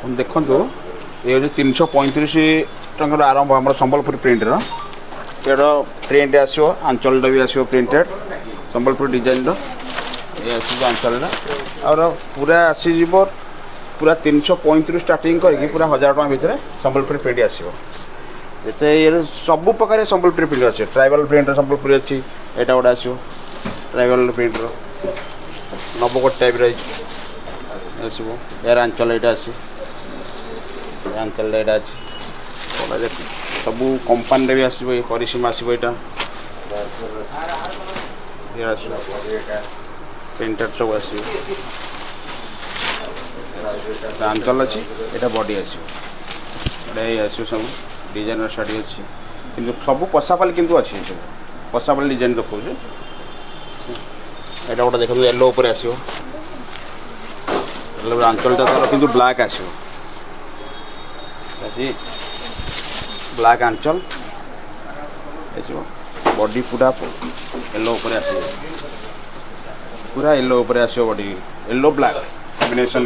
देखो ये 335 टकर आरंभ आम संबलपुर प्रिंटर ये प्रिंट आसो आंचल भी आसो प्रिंटेड संबलपुर डिजाइन ये आंचल और पूरा आसीज पूरा 335 स्टार्टिंग करके पूरा 1000 टका भितर संबलपुर प्रिंट आसो ये सब प्रकार संबलपुर प्रिंट अच्छे ट्राइबल प्रिंटर संबलपुर अच्छी यहाँ गोटे आसो ट्राइबल प्रिंटर नवकोट टाइप आसो यार आंचल यहाँ आस आंचल यहाँ अच्छी सब कंपानी भी आसो ये करिश्मा आसो यहाँ प्रिंटर सब आसो आंचल अच्छी यहाँ बॉडी आसो आसो सब डिजाइनर शाढ़ी अच्छी कि सब पशापाली किंतु अच्छी सब पशापाली डिजाइन देखो यहाँ गोटे देखो येलो उपर आसो आंचल किंतु ब्लैक आसो ब्लैक आंचल बॉडी पूरा येलो उपर आसो पूरा येलो उपर आसो बॉडी येलो ब्लैक कॉम्बिनेशन